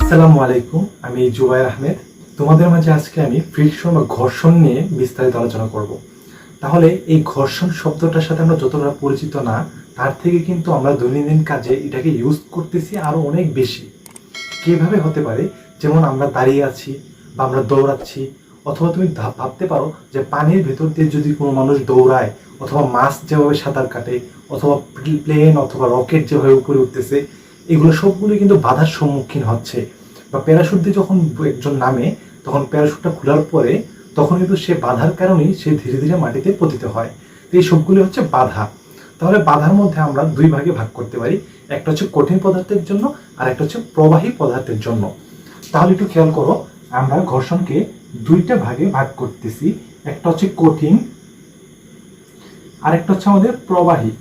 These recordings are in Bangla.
আসসালামু আলাইকুম, আমি জুবায়ের আহমেদ। তোমাদের মাঝে আজকে আমি ফ্রিকশন বা ঘর্ষণ নিয়ে বিস্তারিত আলোচনা করব। তাহলে এই ঘর্ষণ শব্দটার সাথে আমরা যতটা পরিচিত না, তার থেকে কিন্তু আমরা দৈনন্দিন কাজে এটাকে ইউজ করতেছি আরো অনেক বেশি। কিভাবে হতে পারে? যেমন আমরা দাঁড়িয়ে আছি বা আমরা দৌড়াচ্ছি, অথবা তুমি ভাবতে পারো যে পানির ভেতর দিয়ে যদি কোনো মানুষ দৌড়ায়, অথবা মাছ যেভাবে সাঁতার কাটে, অথবা প্লেন অথবা রকেট যেভাবে উপরে উঠতেছে, এগুলো সবগুলো কিন্তু বাধার সম্মুখীন হচ্ছে। বা প্যারাশুট দিয়ে যখন একজন নামে, তখন প্যারাশুটটা খোলার পরে তখন কিন্তু সে বাধার কারণেই সে ধীরে ধীরে মাটিতে পতিত হয়। তো এই সবগুলি হচ্ছে বাধা। তাহলে বাধার মধ্যে আমরা দুই ভাগে ভাগ করতে পারি, একটা হচ্ছে কঠিন পদার্থের জন্য আর একটা হচ্ছে প্রবাহী পদার্থের জন্য। তাহলে একটু খেয়াল করো, আমরা ঘর্ষণকে দুইটা ভাগে ভাগ করতেছি, একটা হচ্ছে কঠিন আর একটা হচ্ছে আমাদের প্রবাহী।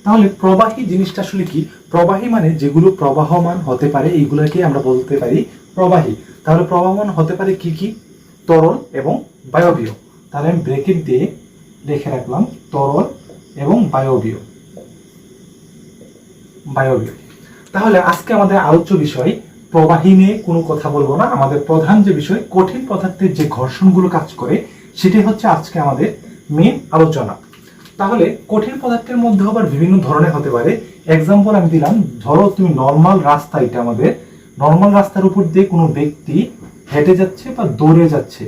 তাহলে প্রবাহী জিনিসটা আসলে কি? প্রবাহী মানে যেগুলো প্রবাহমান হতে পারে, এইগুলোকে আমরা বলতে পারি প্রবাহী। তাহলে প্রবাহমান হতে পারে কি কি? তরল এবং বায়বীয়। তাহলে আমি ব্রেকেট দিয়ে লিখে রাখলাম তরল এবং বায়বীয়। তাহলে আজকে আমাদের আলোচ্য বিষয় প্রবাহী নিয়ে কোনো কথা বলবো না। আমাদের প্রধান যে বিষয় কঠিন পদার্থের যে ঘর্ষণগুলো কাজ করে, সেটাই হচ্ছে আজকে আমাদের মেন আলোচনা। তাহলে কঠিন পদার্থের মধ্যে আবার বিভিন্ন ধরনের হতে পারে। এক্সাম্পল আমি দিলাম, ধরো তুমি নর্মাল রাস্তা, এটা আমাদের নর্মাল রাস্তার উপর দিয়ে কোনো ব্যক্তি হেঁটে যাচ্ছে বা দৌড়ে যাচ্ছে।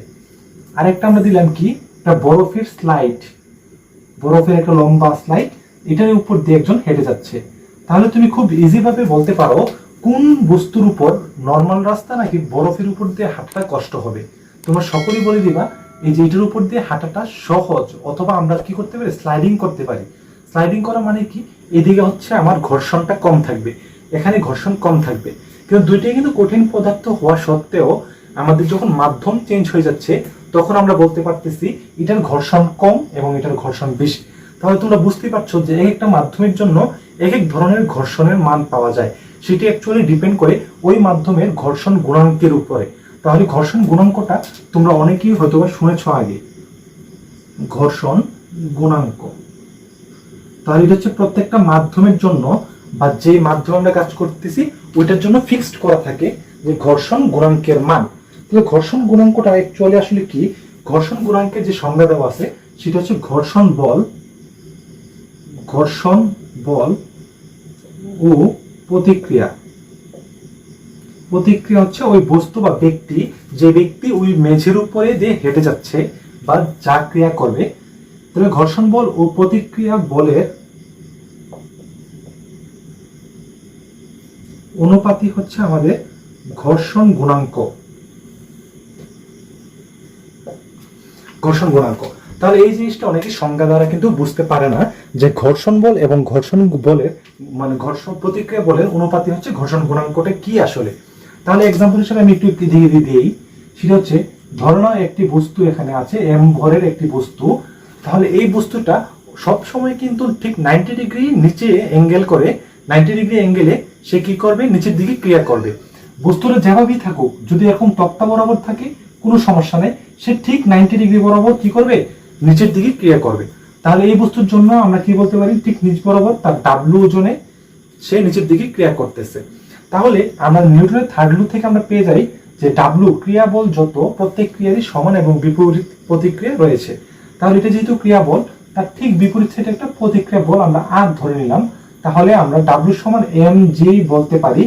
আরেকটা আমরা দিলাম কি, একটা বরফের স্লাইড, বরফের একটা লম্বা স্লাইড, এটার উপর দিয়ে একজন হেঁটে যাচ্ছে। তাহলে তুমি খুব ইজি ভাবে বলতে পারো কোন বস্তুর উপর, নর্মাল রাস্তা নাকি বরফের উপর দিয়ে হাঁটতে কষ্ট হবে। তোমরা সকলেই বলে দিবা এই যে এটার উপর দিয়ে হাঁটাটা সহজ, অথবা আমরা কি করতে পারি, স্লাইডিং করতে পারি। স্লাইডিং করা মানে কি, এদিকে হচ্ছে আমার ঘর্ষণটা কম থাকবে, এখানে ঘর্ষণ কম থাকবে। কিন্তু দুইটাই কিন্তু কঠিন পদার্থ হওয়া সত্ত্বেও আমাদের যখন মাধ্যম চেঞ্জ হয়ে যাচ্ছে, তখন আমরা বলতে পারতেছি এটার ঘর্ষণ কম এবং এটার ঘর্ষণ বেশি। তাহলে তোমরা বুঝতে পারছো যে এক একটা মাধ্যমের জন্য এক এক ধরনের ঘর্ষণের মান পাওয়া যায়। সেটি অ্যাকচুয়ালি ডিপেন্ড করে ওই মাধ্যমের ঘর্ষণ গুণাঙ্কের উপরে। তাহলে ঘর্ষণ গুণাঙ্কটা তোমরা অনেকেই হয়তো শুনেছ আগে, ঘর্ষণ গুণাঙ্ক। তাহলে এটা হচ্ছে প্রত্যেকটা মাধ্যমের জন্য, বা যে মাধ্যমে আমরা কাজ করতেছি ওইটার জন্য ফিক্সড করা থাকে যে ঘর্ষণ গুণাঙ্কের মান। তাহলে ঘর্ষণ গুণাঙ্কটা অ্যাকচুয়ালি আসলে কি? ঘর্ষণ গুণাঙ্কের যে সংজ্ঞা দেওয়া আছে সেটা হচ্ছে ঘর্ষণ বল ও প্রতিক্রিয়া। প্রতিক্রিয়া হচ্ছে ওই বস্তু বা ব্যক্তি, যে ব্যক্তি ওই মেঝের উপরে দিয়ে হেঁটে যাচ্ছে বা যা ক্রিয়া করবে। তাহলে ঘর্ষণ বল ও প্রতিক্রিয়া বলের অনুপাতই হচ্ছে আমাদের ঘর্ষণ গুণাঙ্ক। তাহলে এই জিনিসটা অনেকে সংজ্ঞা দ্বারা কিন্তু বুঝতে পারে না যে ঘর্ষণ বল এবং ঘর্ষণ বলের মানে ঘর্ষণ প্রতিক্রিয়া বলের অনুপাতই হচ্ছে ঘর্ষণ গুণাঙ্কটা কি আসলে। তাহলে এক্সাম্পল হিসেবে আমি একটু দিয়ে দিই, সেটা হচ্ছে ধরো না একটি বস্তু এখানে আছে, এম ভরের একটি বস্তু। তাহলে এই বস্তুটা সব সময় কিন্তু ঠিক 90 ডিগ্রি নিচে অ্যাঙ্গেল করে, 90 ডিগ্রি অ্যাঙ্গেলে সে কি করবে, নিচের দিকে ক্রিয়া করবে। বস্তুটা যেভাবেই থাকুক, যদি এরকম তক্তা বরাবর থাকে কোনো সমস্যা নেই, সে ঠিক 90 ডিগ্রি বরাবর কি করবে, নিচের দিকে ক্রিয়া করবে। তাহলে এই বস্তুর জন্য আমরা কি বলতে পারি, ঠিক নিচ বরাবর তার ডাব্লু ওজনে সে নিচের দিকে ক্রিয়া করতেছে। তাহলে আমরা নিউটনের থার্ড ল থেকে আমরা পেয়ে যাই যে ডাব্লু ক্রিয়া বল যত, প্রত্যেক ক্রিয়ারই সমান এবং বিপরীত প্রতিক্রিয়া রয়েছে। তাহলে এটা যেহেতু ক্রিয়া বল, তার ঠিক বিপরীত সাইডে একটা প্রতিক্রিয়া বল আমরা আর ধরে নিলাম। তাহলে আমরা ডাব্লু সমান এম জি বলতে পারি।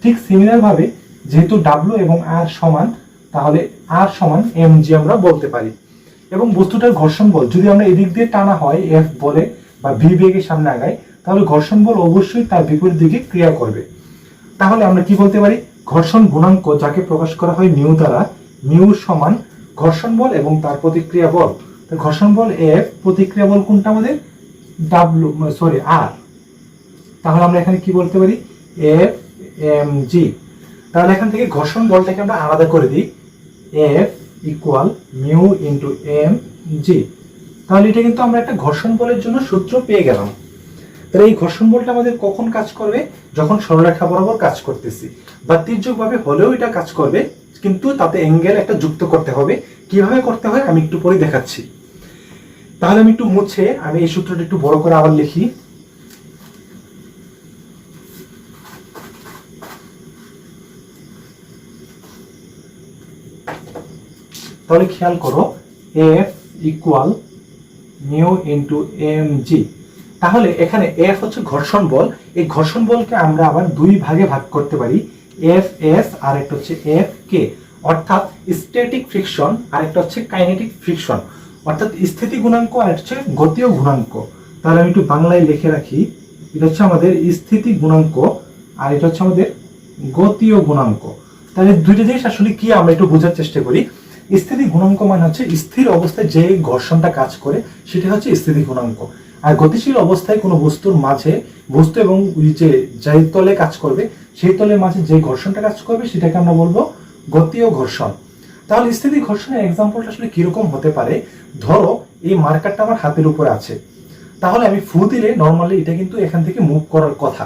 ঠিক সিমিলার ভাবে যেহেতু ডাব্লু এবং আর সমান, তাহলে আর সমান এম জি আমরা বলতে পারি। এবং বস্তুটার ঘর্ষণ বল যদি আমরা এদিক দিয়ে টানা হয় এফ বলে বা ভি বেগের সামনে আগাই, তাহলে ঘর্ষণ বল অবশ্যই তার বিপরীত দিকে ক্রিয়া করবে। তাহলে আমরা কি বলতে পারি, ঘর্ষণ গুণাঙ্ক যাকে প্রকাশ করা হয় নিউ দ্বারা, নিউ সমান ঘর্ষণ বল এবং তার প্রতিক্রিয়া বল। ঘর্ষণ বল এফ, প্রতিক্রিয়া বল কোনটা আমাদের, ডাব্লু আর। তাহলে আমরা এখানে কি বলতে পারি, এফ এম জি। তাহলে এখান থেকে ঘর্ষণ বলটাকে আমরা আলাদা করে দিই, F equal mu into M G. তাহলে এটা কিন্তু আমরা একটা ঘর্ষণ বলের জন্য সূত্র পেয়ে গেলাম। তাহলে এই ঘর্ষণ বলটা আমাদের কখন কাজ করবে, যখন সরলরেখা বরাবর কাজ করতেছি, বা তির্যকভাবে হলেও এটা কাজ করবে, কিন্তু তাতে অ্যাঙ্গেল একটা যুক্ত করতে হবে। কিভাবে করতে হয় আমি একটু পরে দেখাচ্ছি। তাহলে আমি একটু মুছে আমি এই সূত্রটা একটু বড় করে আবার লিখি। তাহলে খেয়াল করো F equal mu into M G. তাহলে এখানে এফ হচ্ছে ঘর্ষণ বল, এই ঘর্ষণ বলকে আমরা আবার দুই ভাগে ভাগ করতে পারি, এফ এস আর একটা হচ্ছে এফ কে, অর্থাৎ স্ট্যাটিক ফ্রিকশন আর একটা হচ্ছে কাইনেটিক ফ্রিকশন, অর্থাৎ স্থিতি গুণাঙ্ক আর হচ্ছে গতীয় গুণাঙ্ক। তাহলে আমি একটু বাংলায় লিখে রাখি, এটা হচ্ছে আমাদের স্থিতি গুণাঙ্ক আর এটা হচ্ছে আমাদের গতীয় গুণাঙ্ক। তাহলে দুইটা জিনিস আসলে কি আমরা একটু বোঝার চেষ্টা করি। স্থিতি গুণাঙ্ক মানে হচ্ছে স্থির অবস্থায় যে ঘর্ষণটা কাজ করে সেটা হচ্ছে স্থিতি গুণাঙ্ক, আর গতিশীল অবস্থায় কোনো বস্তুর মাঝে বস্তু এবং যে তলে কাজ করবে সেই তলের মাঝে যে ঘর্ষণটা কাজ করবে সেটাকে আমরা বলবো গতীয় ঘর্ষণ। তাহলে স্থিতি ঘর্ষণের এক্সাম্পলটা আসলে কিরকম হতে পারে, ধরো এই মার্কারটা আমার হাতের উপরে আছে, তাহলে আমি ফু দিলে নর্মালি এটা কিন্তু এখান থেকে মুভ করার কথা,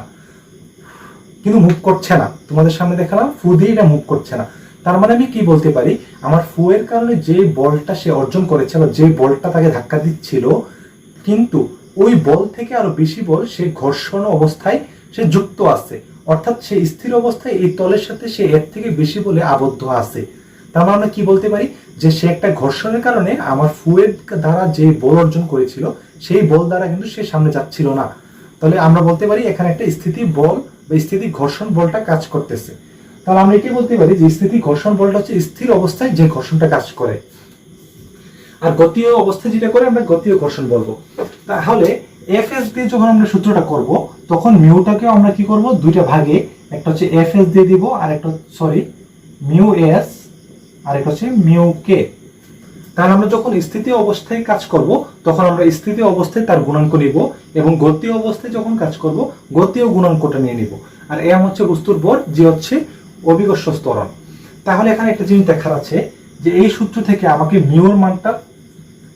কিন্তু মুভ করছে না। তোমাদের সামনে দেখালাম ফু দিয়ে এটা মুভ করছে না, তার মানে আমি কি বলতে পারি, আমার ফু এর কারণে যে বলটা সে অর্জন করেছে বা যে বলটা তাকে ধাক্কা দিচ্ছিল, কিন্তু ওই বল থেকে আরো বেশি বল সে ঘর্ষণ অবস্থায় সে যুক্ত আছে, অর্থাৎ সে স্থির অবস্থায় এই তলের সাথে সে এর থেকে বেশি বলে আবদ্ধ আছে। তার মানে আমরা কি বলতে পারি যে সে একটা ঘর্ষণের কারণে আমার ফুয়ের দ্বারা যে বল অর্জন করেছিল সেই বল দ্বারা কিন্তু সে সামনে যাচ্ছিল না। তাহলে আমরা বলতে পারি এখানে একটা স্থিতি বল বা স্থিতি ঘর্ষণ বলটা কাজ করতেছে। তাহলে আমরা এটাই বলতে পারি যে স্থিতি ঘর্ষণ বলটা হচ্ছে স্থির অবস্থায় যে ঘর্ষণটা কাজ করে, আর গতীয় অবস্থায় যেটা করে আমরা গতীয় ঘর্ষণ বলবো। তাহলে এফ এস দিয়ে যখন আমরা সূত্রটা করব তখন মিউটাকেও আমরা কি করব, দুইটা ভাগে, একটা হচ্ছে এফ এস দিয়ে দিব আর একটা মিউ এস আর একটা হচ্ছে মিউ কে। তাহলে আমরা যখন স্থিতি অবস্থায় কাজ করব তখন আমরা স্থিতি অবস্থায় তার গুণাঙ্ক নিব এবং গতীয় অবস্থায় যখন কাজ করব গতীয় গুণাঙ্কটা নিয়ে নিব। আর এম হচ্ছে বস্তুর ভর, যে হচ্ছে অভিকর্ষ ত্বরণ। তাহলে এখানে একটা জিনিস দেখার আছে যে এই সূত্র থেকে আমাকে মিউর মানটা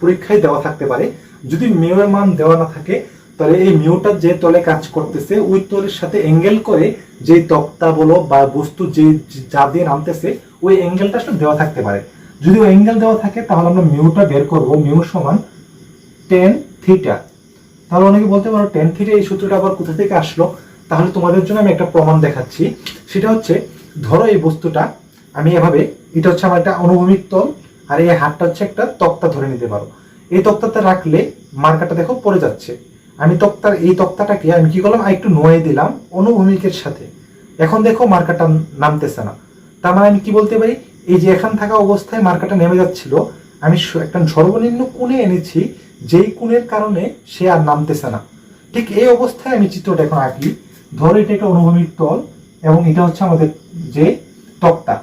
পরীক্ষায় দেওয়া থাকতে পারে। যদি মিউর মান দেওয়া না থাকে তাহলে এই মিউটা যে তলে কাজ করতেছে ওই তলের সাথে অ্যাঙ্গেল করে যে তক্তা বলো বা বস্তু যে যা দিয়ে নামতেছে ওই অ্যাঙ্গেলটা আসলে দেওয়া থাকতে পারে। যদি ওই অ্যাঙ্গেল দেওয়া থাকে তাহলে আমরা মিউটা বের করব, মিউ সমান টেন থিটা। তাহলে অনেকে বলতে পারো টেন থিটা এই সূত্রটা আবার কোথা থেকে আসলো। তাহলে তোমাদের জন্য আমি একটা প্রমাণ দেখাচ্ছি, সেটা হচ্ছে ধরো এই বস্তুটা আমি এভাবে, এটা হচ্ছে আমার একটা অনুভূমিক তল আর এই হাতটা হচ্ছে একটা তক্তা ধরে নিতে পারো। এই তক্তাতে রাখলে মার্কারটা দেখো পড়ে যাচ্ছে, আমি এই তক্তাটাকে আমি কি করলাম একটু নয়ে দিলাম অনুভূমিকের সাথে, এখন দেখো মার্কারটা নামতেছে না। তার মানে আমি কি বলতে পারি, এই যে এখান থাকা অবস্থায় মার্কারটা নেমে যাচ্ছিল, আমি একটা সর্বনিম্ন কোণে এনেছি যেই কোণের কারণে সে আর নামতেছে না। ঠিক এই অবস্থায় আমি চিত্রটা এখন আঁকি, ধরো এটা একটা অনুভূমিক তল এবং এটা হচ্ছে আমাদের যে তক্তা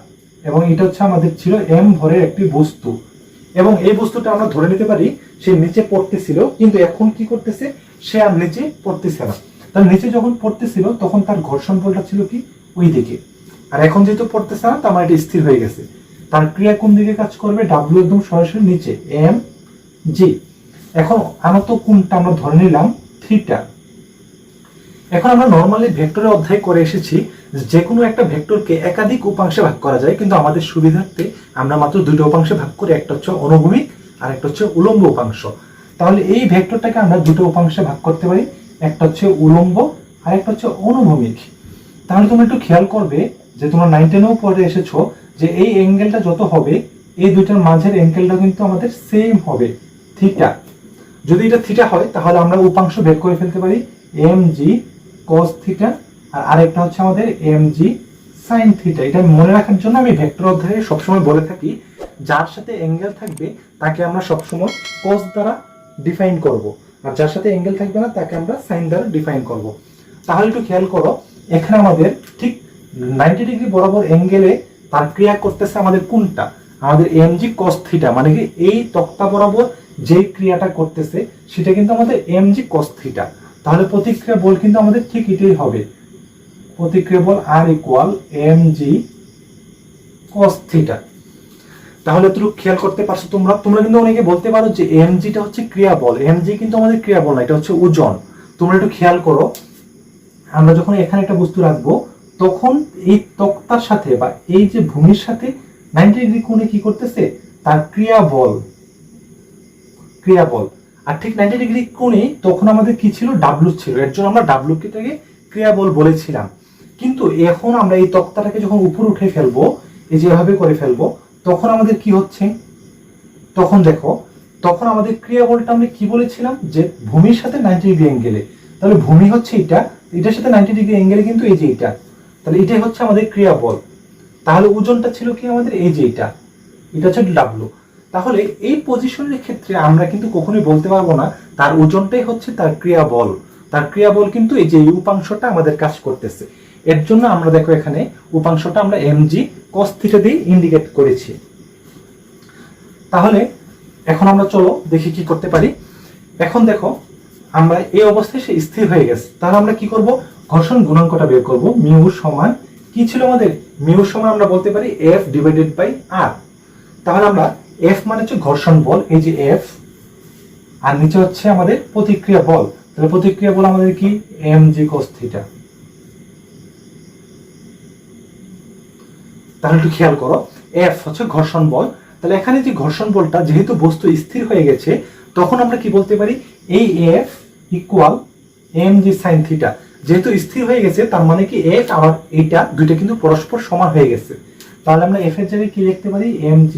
এবং এটা হচ্ছে আমাদের ছিল এম ভরের একটি বস্তু, এবং এই বস্তুটা আমরা ধরে নিতে পারি সে নিচে পড়তেছিল, কিন্তু এখন কি করতেছে, সে আর নিচে পড়তেছে না। তার নিচে যখন পড়তেছিল তখন তার ঘর্ষণ বলটা ছিল কি ওই দিকে, আর এখন যেহেতু পড়তেছে না তার মানে এটা স্থির হয়ে গেছে। তার ক্রিয়া কোন দিকে কাজ করবে, ডাব্লিউ একদম সরাসরি নিচে এম জি। এখন আনত কোণটা আমরা ধরে নিলাম থিটা। এখন আমরা নরমালি ভেক্টরের অধ্যায় করে এসেছি যে কোনো একটা ভেক্টরকে একাধিক উপাংশে ভাগ করা যায়, কিন্তু আমাদের সুবিধার্থে আমরা মাত্র দুটো উপাংশে ভাগ করি, একটা হচ্ছে অনুভূমিক আর একটা হচ্ছে উলম্ব উপাংশ। তাহলে এই ভেক্টরটাকে আমরা দুটো উপাংশে ভাগ করতে পারি, একটা হচ্ছে উলম্ব আর একটা হচ্ছে অনুভূমিক। তাহলে তোমরা একটু খেয়াল করবে যে তোমরা 9 10 পড়ে এসেছো যে এই অ্যাঙ্গেলটা যত হবে এই দুইটার মাঝের অ্যাঙ্গেলটা কিন্তু আমাদের সেম হবে থিটা। যদি এটা থিটা হয় তাহলে আমরা উপাংশ বের করে ফেলতে পারি এম জি cos থিটা আর আরেকটা হচ্ছে আমাদের এম জি sin থিটা। এটা মনে রাখার জন্য আমি ভেক্টর অধ্যায়ে সবসময় বলে থাকি যার সাথে অ্যাঙ্গেল থাকবে তাকে আমরা সবসময় cos দ্বারা ডিফাইন করব, আর যার সাথে অ্যাঙ্গেল থাকবে না তাকে আমরা sin দ্বারা ডিফাইন করব। তাহলে একটু খেয়াল করো এখানে আমাদের ঠিক 90 ডিগ্রি বরাবর অ্যাঙ্গেলে তার ক্রিয়া করতেছে আমাদের কোনটা, আমাদের এম জি cos থিটা, মানে কি এই তক্তা বরাবর যে ক্রিয়াটা করতেছে সেটা কিন্তু আমাদের এম জি cos থিটা। তাহলে প্রতিক্রিয়া বল কিন্তু আমাদের ঠিক এটাই হবে, প্রতিক্রিয়া বল আর equal M G cos theta. তাহলে এতটুকু খেয়াল করতে পারছো তোমরা কিন্তু অনেকে বলতে পারো যে এম জিটা হচ্ছে ক্রিয়া বল, এম জি কিন্তু আমাদের ক্রিয়া বল না, এটা হচ্ছে ওজন। তোমরা একটু খেয়াল করো আমরা যখন এখানে একটা বস্তু রাখবো তখন এই তক্তার সাথে বা এই যে ভূমির সাথে 90 ডিগ্রি কোণে কি করতেছে তার ক্রিয়া বল, আর ঠিক 90 ডিগ্রি কোণে তখন আমাদের কি ছিল ডাব্লু ছিল, এর জন্য আমরা ডাব্লু কে থেকে ক্রিয়া বল বলেছিলাম। কিন্তু এখন আমরা এই তক্তাটাকে যখন উপরে উঠে ফেলবো এই যে এভাবে করে ফেলবো তখন আমাদের কি হচ্ছে তখন দেখো, তখন আমাদের ক্রিয়া বলটা আমরা কি বলেছিলাম যে ভূমির সাথে 90 ডিগ্রি অ্যাঙ্গেলে, তাহলে ভূমি হচ্ছে এটা, এটার সাথে 90 ডিগ্রি অ্যাঙ্গেলে কিন্তু এই যে এটা, তাহলে এটাই হচ্ছে আমাদের ক্রিয়া বল। তাহলে ওজনটা ছিল কি আমাদের এই যে এটা হচ্ছে ডাব্লু। তাহলে এই পজিশনের ক্ষেত্রে আমরা কিন্তু কখনোই বলতে পারবো না তার ওজনটাই হচ্ছে তার ক্রিয়া বল। তার ক্রিয়া বল কিন্তু এই যে উপাংশটা আমাদের কাজ করতেছে। এর জন্য আমরা দেখো এখানে উপাংশটা আমরা mg cos থিটা দিয়ে ইন্ডিকেট করেছি। তাহলে এখন আমরা চলো দেখি কি করতে পারি। এখন দেখো আমরা এই অবস্থায় সে স্থির হয়ে গেছে, তাহলে আমরা কি করব, ঘর্ষণ গুণাঙ্কটা বের করব। মিউ সমান কি ছিল আমাদের, মিউ সমান আমরা বলতে পারি f ডিভাইডেড বাই r। তাহলে আমরা f মানে হচ্ছে ঘর্ষণ বল, এই যে f, আর নিচে হচ্ছে আমাদের প্রতিক্রিয়া বল, তাহলে প্রতিক্রিয়া বল আমাদের কি mg cos থিটা। তাহলে একটু খেয়াল করো, f হচ্ছে ঘর্ষণ বল, তাহলে এখানে যে ঘর্ষণ বলটা যেহেতু বস্তু স্থির হয়ে গেছে, তখন আমরা কি বলতে পারি, এই f equal mg sin theta. যেহেতু স্থির হয়ে গেছে তার মানে কি f আর এইটা দুইটা কিন্তু পরস্পর সমান হয়ে গেছে, তাহলে আমরা f এর জায়গায় কি লিখতে পারি, mg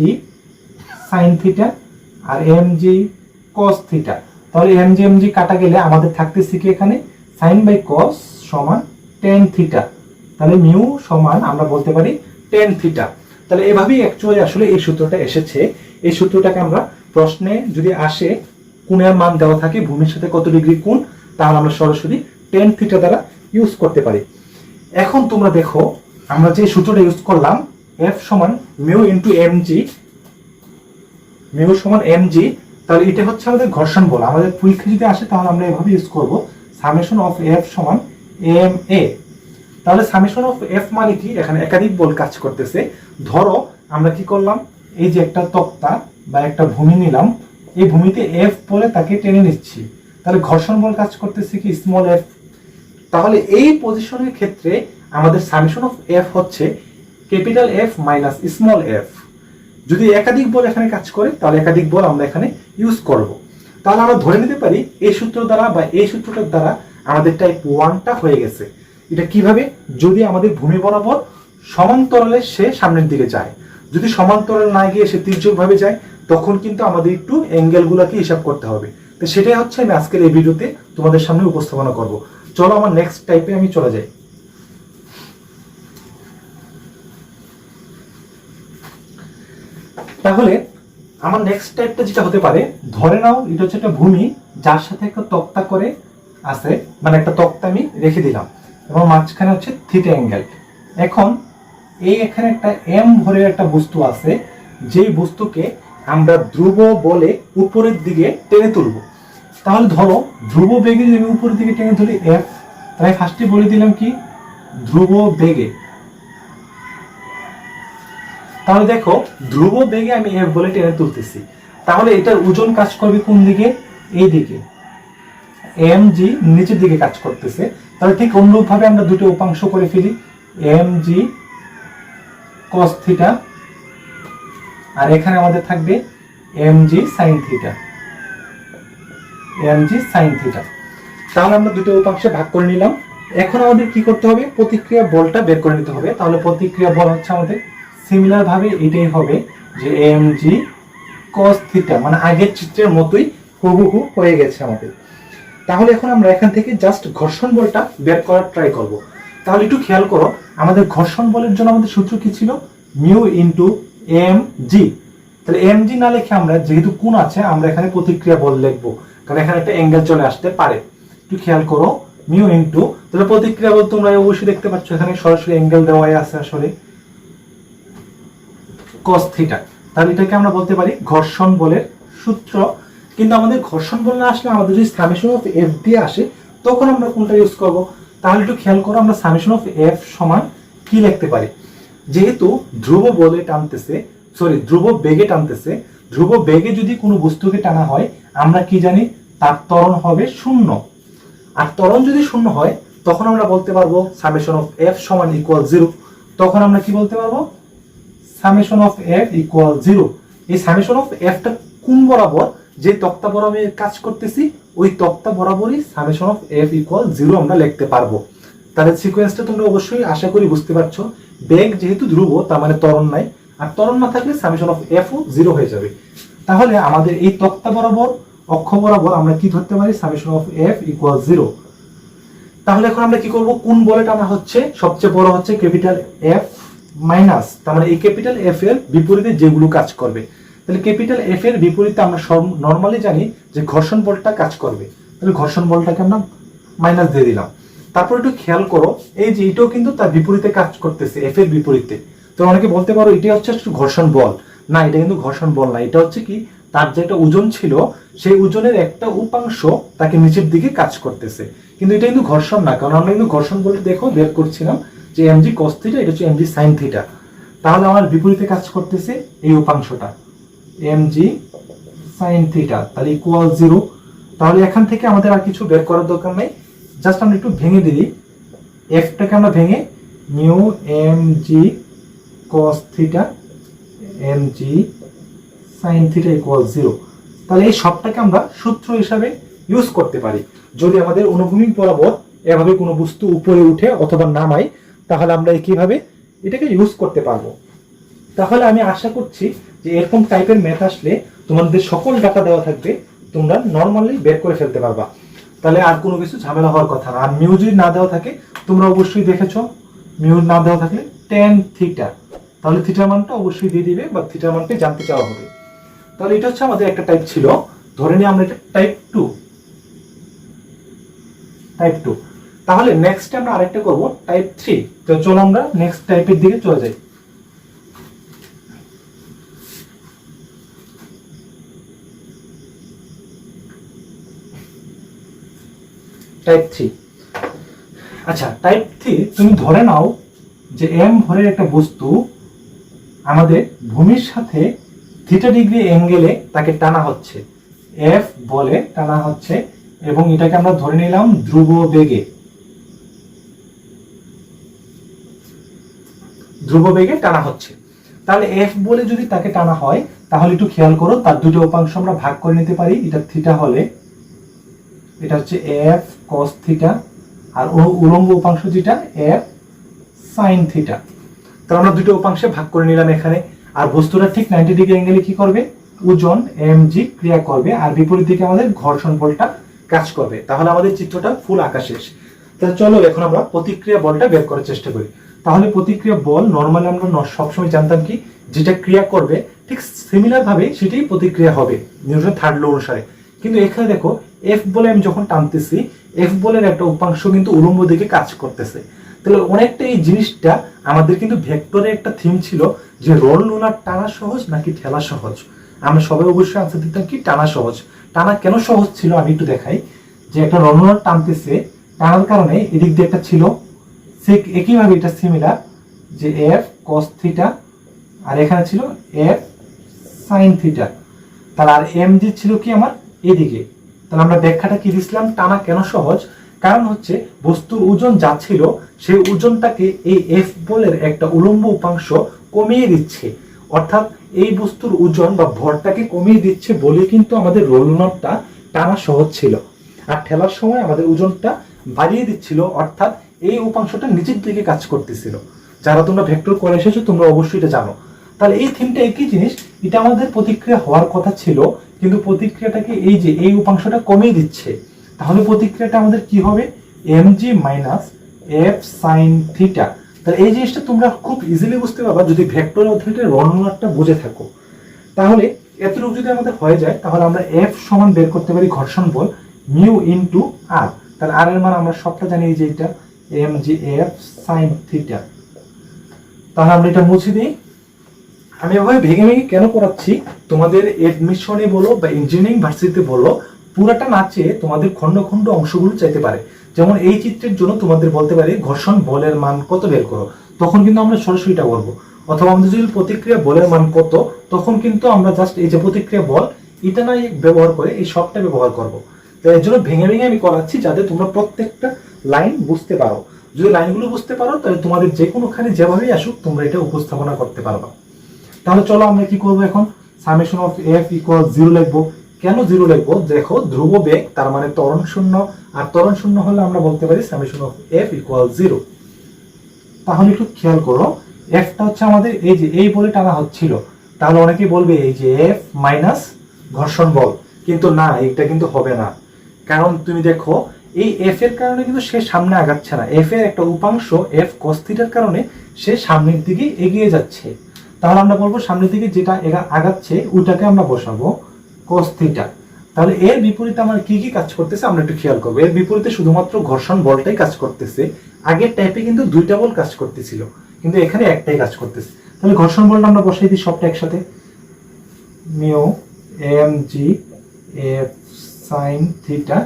sin থিটা আর mg cos থিটা। তাহলে mg কাটা গেলে আমাদের থাকতেছে কি এখানে sin বাই cos সমান tan থিটা, তাহলে মিউ সমান আমরা বলতে পারি tan থিটা। তাহলে এভাবেই অ্যাকচুয়ালি আসলে এই সূত্রটা এসেছে। এই সূত্রটাকে আমরা প্রশ্নে যদি আসে কোণের মান দেওয়া থাকে ভূমির সাথে কত ডিগ্রি কোণ, তাহলে আমরা সরাসরি tan থিটা দ্বারা ইউজ করতে পারি। এখন তোমরা দেখো আমরা যে সূত্রটা ইউজ করলাম f সমান মিউ ইনটু mg, মিউ সমান mg, তাহলে এটা হচ্ছে আমাদের ঘর্ষণ বল। আমাদের পরীক্ষা যদি আসে তাহলে আমরা এভাবে ইউজ করব, সামেশন অফ f সমান ma। তাহলে সামেশন অফ f মানে কি, এখানে একাধিক বল কাজ করতেছে। ধরো আমরা কি করলাম, এই যে একটা তক্তা বা একটা ভূমি নিলাম, এই ভূমিতে f বলে তাকে টেনে নিচ্ছি, তাহলে ঘর্ষণ বল কাজ করতেছে কি স্মল f। তাহলে এই পজিশনের ক্ষেত্রে আমাদের সামেশন অফ f হচ্ছে capital F minus small f। যদি একাধিক বল এখানে কাজ করে তাহলে একাধিক বল আমরা এখানে ইউজ করব। তাহলে আমরা ধরে নিতে পারি এই সূত্র দ্বারা বা এই সূত্রটার দ্বারা আমাদের টাইপ 1টা হয়ে গেছে। এটা কিভাবে, যদি আমাদের ভূমি বরাবর সমান্তরালে সে সামনের দিকে যায়, যদি সমান্তরাল না গিয়ে সে তির্যক ভাবে যায় তখন কিন্তু আমাদের একটু অ্যাঙ্গেল গুলাকে হিসাব করতে হবে। তো সেটাই হচ্ছে আমি আজকের এই ভিডিওতে তোমাদের সামনে উপস্থাপনা করব। চলো আমার নেক্সট টাইপে আমি চলে যাই। তাহলে আমার নেক্সট টাইপটা যেটা হতে পারে, ধরে নাও এটা হচ্ছে একটা ভূমি যার সাথে একটা তক্তা করে আছে, মানে একটা তক্তা আমি রেখে দিলাম এবং মাঝখানে হচ্ছে থিটা অ্যাঙ্গেল। এখন এই এখানে একটা এম ভরের একটা বস্তু আছে, যেই বস্তুকে আমরা ধ্রুব বলে উপরের দিকে টেনে তুলব। তাহলে ধরো ধ্রুব বেগে যদি আমি উপরের দিকে টেনে তুলি এফ, তাই ফার্স্টে বলে দিলাম কি ধ্রুব বেগে। তাহলে দেখো ধ্রুব বেগে আমি এফ বলে টেনে তুলতেছি, তাহলে এটার ওজন কাজ করবে কোন দিকে, এই দিকে, এম জি নিচের দিকে কাজ করতেছে। তাহলে ঠিক অনুরূপ ভাবে আমরা দুটো উপাংশ করে ফেলি, এম জি cos থিটা আর এখানে আমাদের থাকবে M G sin theta, M G sin theta. তাহলে আমরা দুটো উপাংশে ভাগ করে নিলাম। এখন আমাদের কি করতে হবে, প্রতিক্রিয়া বলটা বের করে নিতে হবে। তাহলে প্রতিক্রিয়া বল হচ্ছে আমাদের সিমিলার ভাবে এটাই হবে যে এম জি cos থিটা, মানে আগের চিত্রের মতোই হুবহু হয়ে গেছে আমাদের। তাহলে এখন আমরা এখান থেকে জাস্ট ঘর্ষণ বলটা বের করার ট্রাই করব। তাহলে একটু খেয়াল করো, আমাদের ঘর্ষণ বলের জন্য আমাদের সূত্র কি ছিল, মিউ ইনটু এম জি। তাহলে এম জি না লিখে আমরা যেহেতু কোণ আছে আমরা এখানে প্রতিক্রিয়া বল লিখবো, কারণ এখানে একটা অ্যাঙ্গেল চলে আসতে পারে। একটু খেয়াল করো, মিউ ইনটু, তাহলে প্রতিক্রিয়া বল তোমরা অবশ্যই দেখতে পাচ্ছ এখানে সরাসরি অ্যাঙ্গেল দেওয়াই আছে আসলে cos থিটা। তাহলে এটাকে আমরা বলতে পারি ঘর্ষণ বলের সূত্র। কিন্তু আমাদের ঘর্ষণ বল না আসলে আমাদের যদি সামেশন অফ এফ দিয়ে আসে তখন আমরা কোনটা ইউজ করব। তাহলে একটু খেয়াল করো, আমরা সামেশন অফ এফ সমান কি লিখতে পারি, যেহেতু ধ্রুব বলে টানতেছে, ধ্রুব বেগে টানতেছে, ধ্রুব বেগে যদি কোনো বস্তুকে টানা হয় আমরা কি জানি তার ত্বরণ হবে 0। আর ত্বরণ যদি 0 হয় তখন আমরা বলতে পারবো সামেশন অফ এফ সমান ইকুয়াল 0। তখন আমরা কি বলতে পারবো, সামেশন অফ এফ ইকুয়াল 0। এই সামেশন অফ এফটা কোন বরাবর, যে তক্তা বরাবর কাজ করতেছি ওই তক্তা বরাবরই সামেশন অফ এফ ইকুয়াল 0 আমরা লিখতে পারবো। তাহলে সিকোয়েন্সটা তোমরা অবশ্যই আশা করি বুঝতে পারছো। বেগ যেহেতু ধ্রুব তার মানে ত্বরণ নাই, আর ত্বরণ না থাকলে সামেশন অফ এফ ও 0 হয়ে যাবে। তাহলে আমাদের এই তক্তা বরাবর অক্ষ বরাবর আমরা কি ধরতে পারি, সামেশন অফ এফ ইকুয়াল 0। তাহলে এখন আমরা কি করব, কোন বলে টানা হচ্ছে, সবচেয়ে বড় হচ্ছে ক্যাপিটাল এফ মাইনাস, তার মানে এই ক্যাপিটাল এফ এর বিপরীতে যেগুলো কাজ করবে। তাহলে ক্যাপিটাল এফ এর বিপরীতে আমরা সব নরমালি জানি যে ঘর্ষণ বলটা কাজ করবে, তাহলে ঘর্ষণ বলটাকে আমরা মাইনাস দিয়ে দিলাম। তারপর একটু খেয়াল করো, এই যে এটাও কিন্তু তার বিপরীতে কাজ করতেছে, এফ এর বিপরীতে। তো অনেকে বলতে পারো এটা হচ্ছে ঘর্ষণ বল, না এটা কিন্তু ঘর্ষণ বল না, এটা হচ্ছে কি তার যে একটা ওজন ছিল সেই ওজনের একটা উপাংশ তাকে নিচের দিকে কাজ করতেছে, কিন্তু এটা কিন্তু ঘর্ষণ না, কারণ আমরা কিন্তু ঘর্ষণ বলতে দেখো বের করছিলাম যে এমজি কস থিটা, এটা হচ্ছে এমজি সাইন থিটা। তাহলে আমার বিপরীতে কাজ করতেছে এই উপাংশটা এমজি সাইন থিটা, তাহলে ইকুয়াল 0। তাহলে এখান থেকে আমাদের আর কিছু বের করার দরকার নেই, জাস্ট আমরা একটু ভেঙে দিই, এফটাকে আমরা ভেঙে mu MG cos theta MG sign theta equal 0। তাহলে এই সবটাকে আমরা সূত্র হিসাবে ইউজ করতে পারি। যদি আমাদের অনুভূমিক বরাবর এভাবে কোনো বস্তু উপরে উঠে অথবা নামায়, তাহলে আমরা কিভাবে এটাকে ইউজ করতে পারবো। তাহলে আমি আশা করছি যে এরকম টাইপের ম্যাথ আসলে তোমাদের সকল ডাটা দেওয়া থাকবে, তোমরা নর্মালি বের করে ফেলতে পারবা, তাহলে আর কোনো কিছু ঝামেলা হওয়ার কথা না। আর মিউ যদি না দেওয়া থাকে, তোমরা অবশ্যই দেখেছো মিউ না দেওয়া থাকলে টেন থিটা, তাহলে থিটার মানটা অবশ্যই দিয়ে দিবে বা থিটার মানটা জানতে চাওয়া হবে। তাহলে এটা হচ্ছে আমাদের একটা টাইপ ছিল, ধরে নিই আমরা এটা টাইপ 2। তাহলে নেক্সট আমরা আরেকটা করব টাইপ 3। তো চলো আমরা নেক্সট টাইপের দিকে চলে যাই। টাইপ 3, আচ্ছা টাইপ 3 তুমি ধরে নাও যে এম ভরের একটা বস্তু আমাদের ভূমির সাথে থিটা ডিগ্রি অ্যাঙ্গেলে তাকে টানা হচ্ছে, এফ বলে টানা হচ্ছে, এবং এটাকে আমরা ধরে নিলাম ধ্রুব বেগে টানা হচ্ছে। তাহলে এফ বলে যদি তাকে টানা হয়, তাহলে একটু খেয়াল করো তার দুটো উপাংশ আমরা ভাগ করে নিতে পারি। এটা থিটা হলে এটা হচ্ছে এফ কস থিটা, আর উলম্ব উপাংশ যেটা এফ সাইন থিটা। তাহলে আমরা দুটো উপাংশে ভাগ করে নিলাম এখানে। আর বস্তুটা ঠিক 90 ডিগ্রি অ্যাঙ্গেলে কি করবে, ওজন এমজি ক্রিয়া করবে, আর বিপরীত দিকে আমাদের ঘর্ষণ বলটা কাজ করবে। তাহলে আমাদের চিত্রটা ফুল আঁকা শেষ। তাহলে চলো এখন আমরা প্রতিক্রিয়া বলটা বের করার চেষ্টা করি। তাহলে প্রতিক্রিয়া বল নর্মালি আমরা সবসময় জানতাম কি, যেটা ক্রিয়া করবে ঠিক সিমিলার ভাবে সেটাই প্রতিক্রিয়া হবে নিউটনের থার্ড ল অনুসারে। কিন্তু এখানে দেখো এফ বলে আমি যখন টানতেছি, এফ বলের একটা উপাংশ কিন্তু উলম্ব দিকে কাজ করতেছে। তাহলে অনেকটা এই জিনিসটা আমাদের কিন্তু ভেক্টরের একটা থিম ছিল যে রোল রুলার টানা সহজ নাকি ঠেলা সহজ। আমরা সবাই অবশ্যই আনসার দিতাম কি টানা সহজ। টানা কেন সহজ ছিল আমি একটু দেখাই, যে একটা রোল রুলার টানতেছে, টানার কারণে এদিক দিয়ে একটা ছিল, ঠিক একইভাবে এটা সিমিলার যে এফ কস থিটা, আর এখানে ছিল এফ সাইন থিটা। তাহলে আর এম জি ছিল কি আমার এদিকে। তাহলে আমরা ব্যাখ্যাটা কি দিছিলাম, টানা কেন সহজ, কারণ হচ্ছে বস্তুর ওজন যা ছিল সেই ওজনটাকে এই এফ বলের একটা উলম্ব উপাংশ কমিয়ে দিচ্ছে, অর্থাৎ এই বস্তুর ওজন বা ভরটাকে কমিয়ে দিচ্ছে বলে কিন্তু আমাদের রোল নটটা টানা সহজ ছিল। আর ঠেলার সময় আমাদের ওজনটা বাড়িয়ে দিচ্ছিল, অর্থাৎ এই উপাংশটা নিচের দিকে কাজ করতেছিল। যারা তোমরা ভেক্টর করে এসেছো তোমরা অবশ্যই এটা জানো। তাহলে এই থিমটা একই জিনিস, এটা আমাদের প্রতিক্রিয়া হওয়ার কথা ছিল, কিন্তু প্রতিক্রিয়াটাকে এই যে এই উপাংশটা কমিয়ে দিচ্ছে। তাহলে প্রতিক্রিয়াটা আমাদের কি হবে, mg minus F sine theta. তাহলে এই জিনিসটা তোমরা খুব ইজিলি বুঝতে পারবা যদি ভেক্টরের অধ্যয়নের বর্ণনাটা বুঝে থাকো। তাহলে এতটুকু যদি আমাদের হয়ে যায়, তাহলে আমরা এফ সমান বের করতে পারি ঘর্ষণ বল মিউ ইনটু আর। তাহলে আর এর মান আমরা সবটা জানি যে এটা mg এফ সাইন থিটা। তাহলে আমরা এটা মুছে দিই। আমি এভাবে ভেঙে ভেঙে কেন করাচ্ছি, তোমাদের এডমিশনে বলো বা ইঞ্জিনিয়ারিং ভার্সিটিতে বলো, পুরাটা না চেয়ে তোমাদের খন্ড খন্ড অংশগুলো চাইতে পারে। যেমন এই চিত্রের জন্য তোমাদের বলতে পারে ঘর্ষণ বলের মান কত বের করো, তখন কিন্তু আমরা সরাসরি এটা করবো। অথবা আমাদের যদি প্রতিক্রিয়া বলের মান কত, তখন কিন্তু আমরা জাস্ট এই যে প্রতিক্রিয়া বল এটা না ব্যবহার করে এই সবটা ব্যবহার করবো। তো এর জন্য ভেঙে ভেঙে আমি করাচ্ছি যাতে তোমরা প্রত্যেকটা লাইন বুঝতে পারো। যদি লাইনগুলো বুঝতে পারো তাহলে তোমাদের যে কোনোখানে যেভাবেই আসুক তোমরা এটা উপস্থাপনা করতে পারবা। তাহলে চলো আমরা কি করবো এখন, সামেশন অফ এফ ইকুয়াল 0 লিখবো। কেন 0 লিখবো, দেখো ধ্রুব বেগ তার মানে ত্বরণ শূন্য, আর ত্বরণ শূন্য হলে আমরা বলতে পারি সামেশন অফ এফ ইকুয়াল 0। তাহলে একটু খেয়াল করো, এফটা হচ্ছে আমাদের এই যে এই বলে টানা হচ্ছিল, তাহলে অনেকেই বলবে এই যে এফ মাইনাস ঘর্ষণ বল, কিন্তু না, এটা কিন্তু হবে না। কারণ তুমি দেখো এই এফ এর কারণে কিন্তু সে সামনে আগাচ্ছে না, এফ এর একটা উপাংশ এফ কস থিটার কারণে সে সামনের দিকে এগিয়ে যাচ্ছে। তাহলে আমরা বলবো সামনের দিকে যেটা আগাচ্ছে ওটাকে আমরা বসাবো কস থিটা। তাহলে এর বিপরীতে আমার কি কি কাজ করতেছে আমরা একটু খেয়াল করবো। এর বিপরীতে শুধুমাত্র ঘর্ষণ বলটাই কাজ করতেছে। আগের টাইপে কিন্তু দুইটা বল কাজ করতেছিল, কিন্তু এখানে একটাই কাজ করতেছে। তাহলে ঘর্ষণ বলটা আমরা বসাই দিই সবটা একসাথে, mu M G F sine theta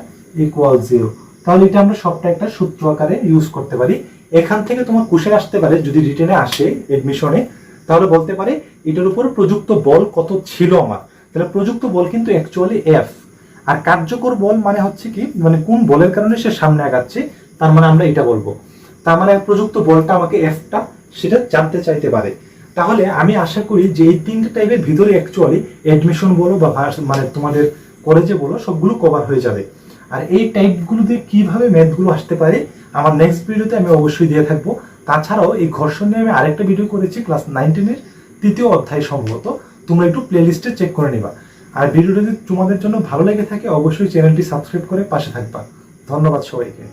equal 0। তাহলে এটা আমরা সবটা একটা সূত্র আকারে ইউজ করতে পারি। এখান থেকে তোমার কোশ্চেন আসতে পারে, যদি রিটেনে আসে এডমিশনে, তাহলে বলতে পারে এটার উপর প্রযুক্ত বল কত ছিল আমার। তাহলে প্রযুক্ত বল কিন্তু অ্যাকচুয়ালি এফ, আর কার্যকর বল মানে হচ্ছে কি, মানে কোন বলের কারণে সে সামনে আগাচ্ছে, তার মানে আমরা এটা বলবো। তার মানে প্রযুক্ত বলটা আমাকে এফটা সেটা জানতে চাইতে পারে। তাহলে আমি আশা করি যে এই তিনটে টাইপের ভিতরে অ্যাকচুয়ালি এডমিশন বলো বা মানে তোমাদের কলেজে বলো সবগুলো কভার হয়ে যাবে। আর এই টাইপগুলো দিয়ে কিভাবে ম্যাথগুলো আসতে পারে আমার নেক্সট ভিডিওতে আমি অবশ্যই দিয়ে থাকবো। তাছাড়াও এই ঘর্ষণ নিয়ে আমি আরেকটা ভিডিও করেছি ক্লাস 9-10 তৃতীয় অধ্যায় সম্ভবত, তোমরা একটু প্লেলিস্টে চেক করে নিবা। আর ভিডিওটা যদি তোমাদের জন্য ভালো লেগে থাকে অবশ্যই চ্যানেলটি সাবস্ক্রাইব করে পাশে থাকবা। ধন্যবাদ সবাইকে।